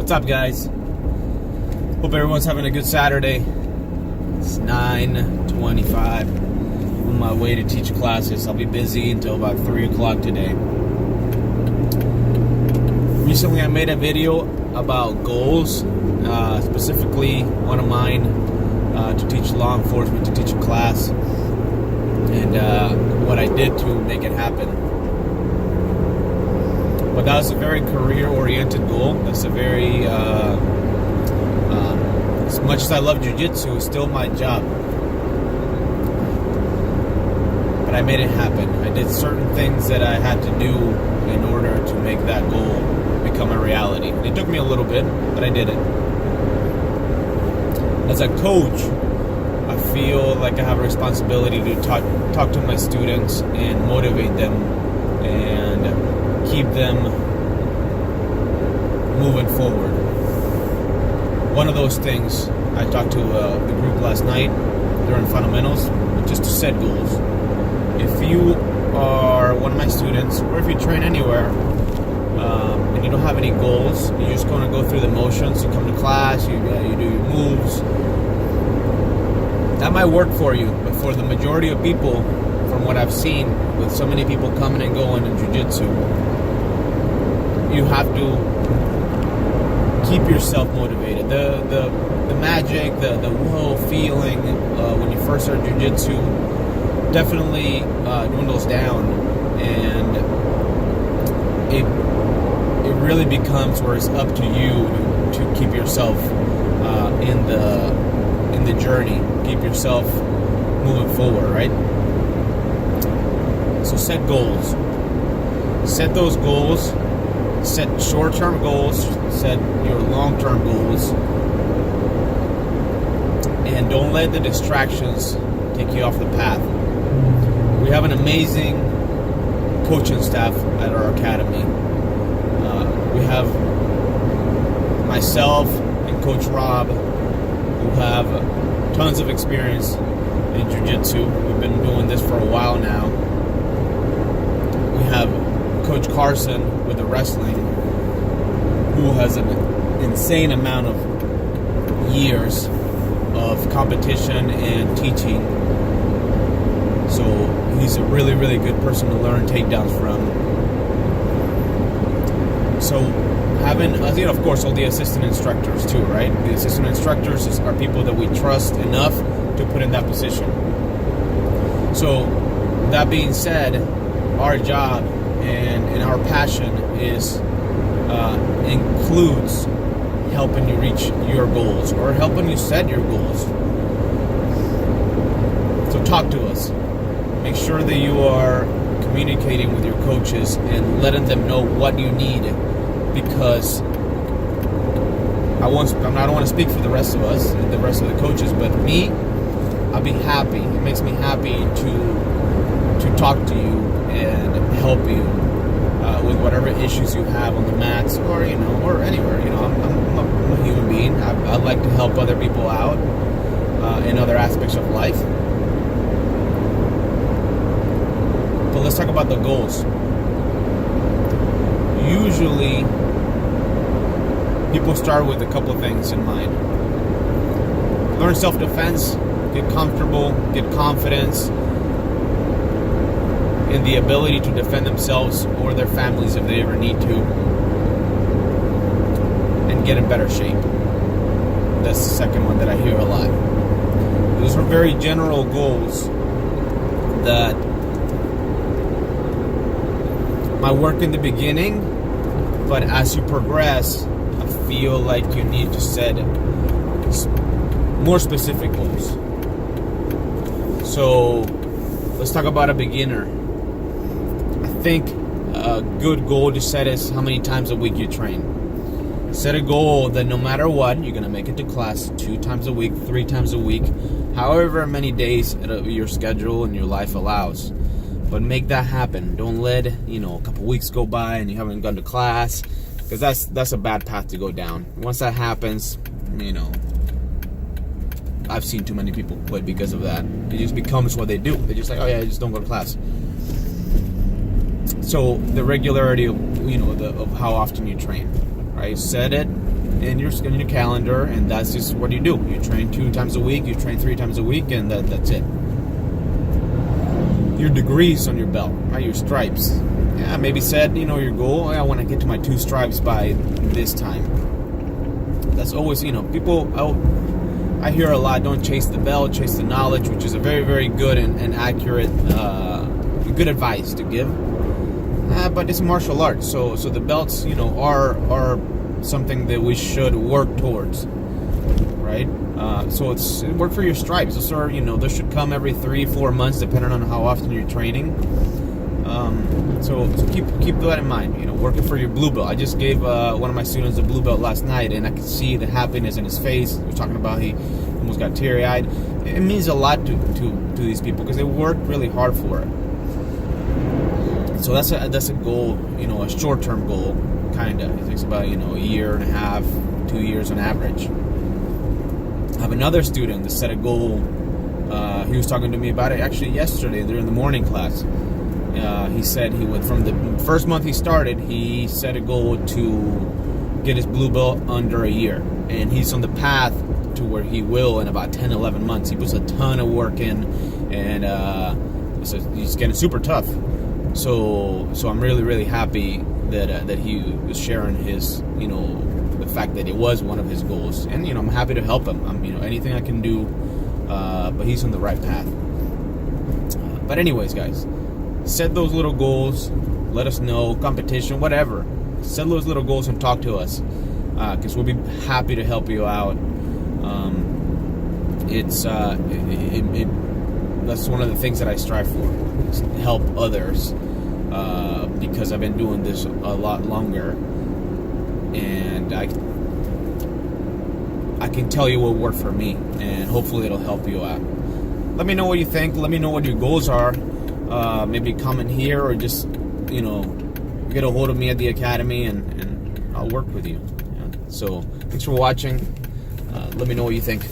What's up, guys? Hope everyone's having a good Saturday. It's 9:25. I'm on my way to teach classes. I'll be busy until about 3 o'clock today. Recently, I made a video about goals, specifically one of mine to teach law enforcement, to teach a class, and what I did to make it happen. But that was a very career-oriented goal. That's a very, as much as I love Jiu-Jitsu, it's still my job. But I made it happen. I did certain things that I had to do in order to make that goal become a reality. It took me a little bit, but I did it. As a coach, I feel like I have a responsibility to talk to my students and motivate them and keep them moving forward. One of those things, I talked to the group last night during fundamentals, just to set goals. If you are one of my students, or if you train anywhere, and you don't have any goals, you're just going to go through the motions. You come to class, you do your moves. That might work for you, but for the majority of people, from what I've seen, with so many people coming and going in Jiu-Jitsu, you have to keep yourself motivated. The magic, the whoa feeling when you first start Jiu-Jitsu definitely dwindles down, and it really becomes where it's up to you to keep yourself in the journey, keep yourself moving forward, right? So set goals. Set those goals. Set short-term goals. Set your long-term goals. And don't let the distractions take you off the path. We have an amazing coaching staff at our academy. We have myself and Coach Rob, who have tons of experience in Jiu-Jitsu. We've been doing this for a while now. We have Coach Carson with the wrestling, who has an insane amount of years of competition and teaching. So he's a really, really good person to learn takedowns from. So having, of course, all the assistant instructors too, right? The assistant instructors are people that we trust enough to put in that position. So that being said, our job and our passion includes helping you reach your goals or helping you set your goals. So talk to us. Make sure that you are communicating with your coaches and letting them know what you need, because I don't want to speak for the rest of us, the rest of the coaches, but me, I'll be happy. It makes me happy to talk to you and help you with whatever issues you have on the mats, or or anywhere. I'm a human being. I like to help other people out in other aspects of life. But let's talk about the goals. Usually, people start with a couple of things in mind. Learn self-defense, get comfortable, get confidence in the ability to defend themselves or their families if they ever need to, and get in better shape. That's the second one that I hear a lot. Those are very general goals that might work in the beginning, but as you progress, I feel like you need to set more specific goals. So let's talk about a beginner. I think a good goal to set is how many times a week you train. Set a goal that no matter what, you're going to make it to class 2 times a week, 3 times a week, however many days your schedule and your life allows. But make that happen. Don't let a couple weeks go by and you haven't gone to class, because that's a bad path to go down. Once that happens, I've seen too many people quit because of that. It just becomes what they do. They're just like, oh yeah, I just don't go to class. So the regularity of, of how often you train, right? Set it, in your calendar, and that's just what you do. You train 2 times a week, you train 3 times a week, and that's it. Your degrees on your belt, right? Your stripes. Yeah, maybe set, your goal. I want to get to my 2 stripes by this time. That's always, people I hear a lot, don't chase the belt, chase the knowledge, which is a very, very good and accurate, good advice to give. But it's martial arts, so the belts, are something that we should work towards, right? So it's work for your stripes. Those are, those should come every 3-4 months, depending on how often you're training. So keep that in mind. Working for your blue belt. I just gave one of my students a blue belt last night, and I could see the happiness in his face. He was talking about he almost got teary-eyed. It means a lot to these people because they work really hard for it. So that's a goal, a short-term goal, kind of. It takes about a year and a half, 2 years on average. I have another student that set a goal. He was talking to me about it actually yesterday during the morning class. He said he would, from the first month he started, he set a goal to get his blue belt under a year. And he's on the path to where he will in about 10, 11 months. He puts a ton of work in, and he's getting super tough. So I'm really, really happy that he was sharing his, the fact that it was one of his goals. And, I'm happy to help him. Anything I can do, but he's on the right path. But anyways, guys, set those little goals. Let us know, competition, whatever. Set those little goals and talk to us, because we'll be happy to help you out. That's one of the things that I strive for, is to help others, because I've been doing this a lot longer, and I can tell you what worked for me, and hopefully it'll help you out. Let me know what you think. Let me know what your goals are. Maybe comment here, or just get a hold of me at the academy, and I'll work with you. So thanks for watching. Let me know what you think.